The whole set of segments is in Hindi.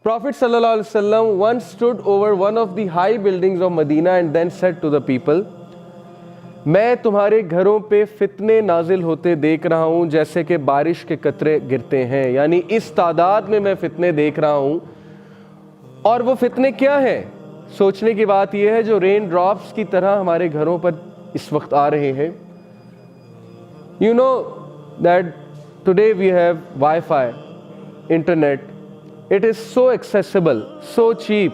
Prophet sallallahu alaihi wasallam once stood over one of the high buildings of Medina and then said to the people, मैं तुम्हारे घरों पे फितने नाजिल होते देख रहा हूँ जैसे कि बारिश के कतरे गिरते हैं, यानी इस तादाद में मैं फितने देख रहा हूँ। और वो फितने क्या हैं? सोचने की बात यह है जो रेन ड्रॉप्स की तरह हमारे घरों पर इस वक्त आ रहे हैं। You know that today we have Wi-Fi, internet. It is so accessible, so cheap.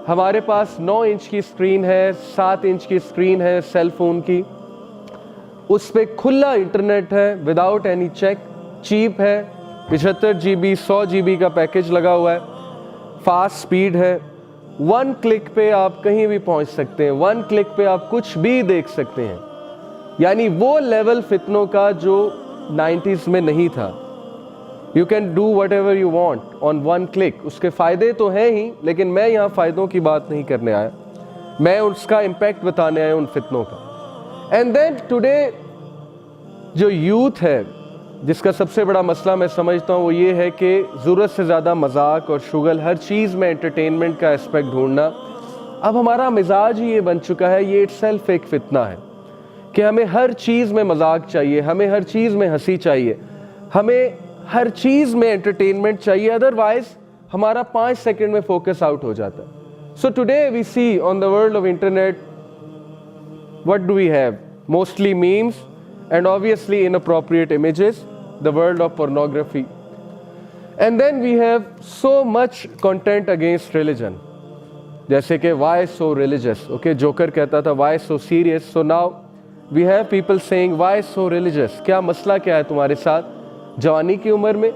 हमारे पास 9 इंच की स्क्रीन है, 7 इंच की स्क्रीन है सेल फोन की, उस पर खुला इंटरनेट है विदाउट एनी चेक, चीप है, 75 GB 100 GB का पैकेज लगा हुआ है, फास्ट स्पीड है, 1 क्लिक पे आप कहीं भी पहुंच सकते हैं, 1 क्लिक पे आप कुछ भी देख सकते हैं। यानी वो लेवल फितनों का जो 90s में नहीं था। You can do whatever you want on 1 click। उसके फ़ायदे तो हैं ही, लेकिन मैं यहाँ फ़ायदों की बात नहीं करने आया, मैं उसका इम्पैक्ट बताने आया उन फितनों का। एंड देन टुडे जो यूथ है जिसका सबसे बड़ा मसला मैं समझता हूँ वो ये है कि ज़रूरत से ज़्यादा मजाक और शुगल, हर चीज़ में एंटरटेनमेंट का एस्पेक्ट ढूंढना। अब हमारा मिजाज ही ये बन चुका है, ये इटसेल्फ एक फितना है कि हमें हर चीज़ में मजाक चाहिए, हमें हर चीज़ में हंसी चाहिए, हमें हर चीज़ में एंटरटेनमेंट चाहिए, अदरवाइज हमारा 5 सेकंड में फोकस आउट हो जाता है। So today we see on the world of internet what do we have? Mostly memes and obviously inappropriate images, the world of pornography, and then we have so much content against religion, जैसे कि why so religious, okay, Joker कहता था why so serious, so now we have people saying why so religious, क्या मसला क्या है तुम्हारे साथ? जवानी की उम्र में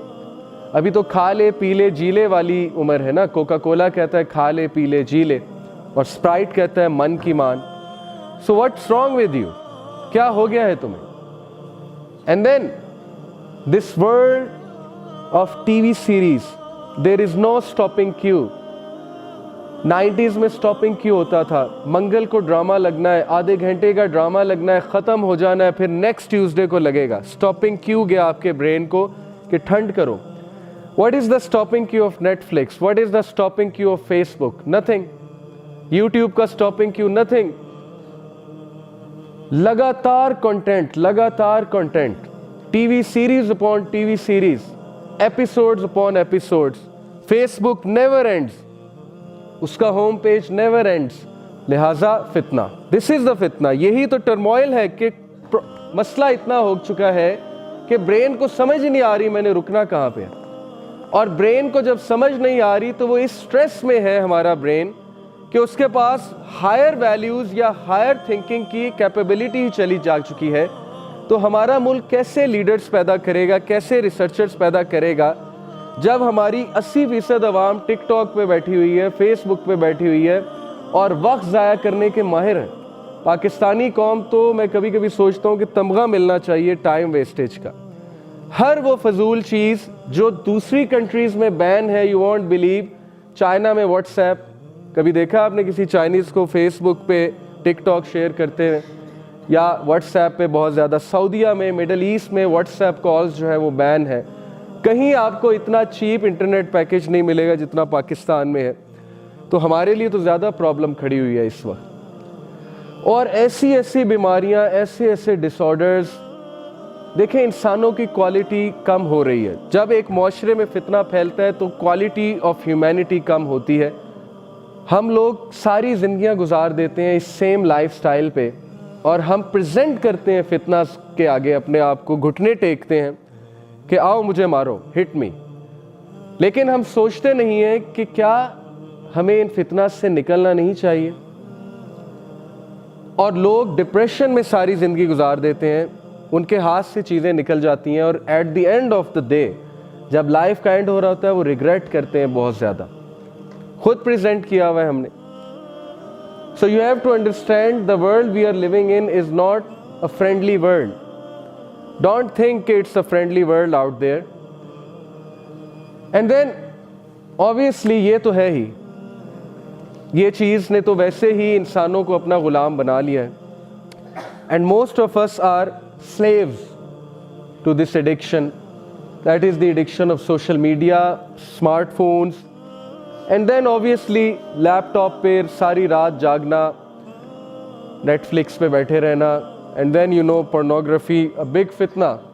अभी तो खा ले पी ले जी ले वाली उम्र है ना। कोका कोला कहता है खा ले पी ले जी ले, और स्प्राइट कहता है मन की मान। So what's wrong with you? क्या हो गया है तुम्हें? And then this world of TV series, there is no stopping क्यू। 90s में स्टॉपिंग क्यू होता था, मंगल को ड्रामा लगना है, आधे घंटे का ड्रामा लगना है, ख़त्म हो जाना है, फिर नेक्स्ट ट्यूसडे को लगेगा। स्टॉपिंग क्यू गया आपके ब्रेन को कि ठंड करो। What is the stopping Q of Netflix? What is the stopping Q of Facebook? Nothing. YouTube का स्टॉपिंग क्यू? नथिंग। लगातार कंटेंट, लगातार content, TV series upon TV series, episodes upon episodes. Facebook never ends, उसका होम पेज नेवर एंड्स, लिहाजा फितना। दिस इज द फितना। यही तो टर्मोइल है कि मसला इतना हो चुका है कि ब्रेन को समझ ही नहीं आ रही मैंने रुकना कहाँ पे है, और ब्रेन को जब समझ नहीं आ रही तो वो इस स्ट्रेस में है हमारा ब्रेन कि उसके पास हायर वैल्यूज़ या हायर थिंकिंग की कैपेबिलिटी ही चली जा चुकी है। तो हमारा मुल्क कैसे लीडर्स पैदा करेगा, कैसे रिसर्चर्स पैदा करेगा जब हमारी 80% अवाम टिकटॉक पे बैठी हुई है, फेसबुक पे बैठी हुई है और वक्त ज़ाया करने के माहिर हैं। पाकिस्तानी कौम तो मैं कभी कभी सोचता हूँ कि तमगा मिलना चाहिए टाइम वेस्टेज का। हर वो फजूल चीज़ जो दूसरी कंट्रीज़ में बैन है, यू वॉन्ट बिलीव, चाइना में व्हाट्सएप, कभी देखा आपने किसी चाइनीज़ को फेसबुक पे टिकटॉक शेयर करते हैं या व्हाट्सएप पे बहुत ज़्यादा? सऊदीया में, मिडल ईस्ट में व्हाट्सएप कॉल्स जो है वो बैन है। कहीं आपको इतना चीप इंटरनेट पैकेज नहीं मिलेगा जितना पाकिस्तान में है। तो हमारे लिए तो ज़्यादा प्रॉब्लम खड़ी हुई है इस वक्त। और ऐसी ऐसी बीमारियां, ऐसे ऐसे डिसऑर्डर्स, देखें इंसानों की क्वालिटी कम हो रही है। जब एक माशरे में फितना फैलता है तो क्वालिटी ऑफ ह्यूमैनिटी कम होती है। हम लोग सारी ज़िंदगियां गुजार देते हैं इस सेम लाइफस्टाइल पे, और हम प्रेजेंट करते हैं फितना के आगे अपने आप को, घुटने टेकते हैं कि आओ मुझे मारो, हिट मी। लेकिन हम सोचते नहीं हैं कि क्या हमें इन फितना से निकलना नहीं चाहिए। और लोग डिप्रेशन में सारी ज़िंदगी गुजार देते हैं, उनके हाथ से चीज़ें निकल जाती हैं, और at the end of the day जब लाइफ का एंड हो रहा होता है वो रिग्रेट करते हैं बहुत ज़्यादा। खुद प्रेजेंट किया हुआ है हमने। So you have to understand the world we are living in is not a friendly world. Don't think it's a friendly world out there. And then obviously ये तो है ही, ये चीज़ ने तो वैसे ही इंसानों को अपना गुलाम बना लिया है। And most of us are slaves to this addiction, That is the addiction of social media, smartphones, and then obviously laptop पे सारी रात जागना, Netflix पे बैठे रहना, and then pornography, a big fitna.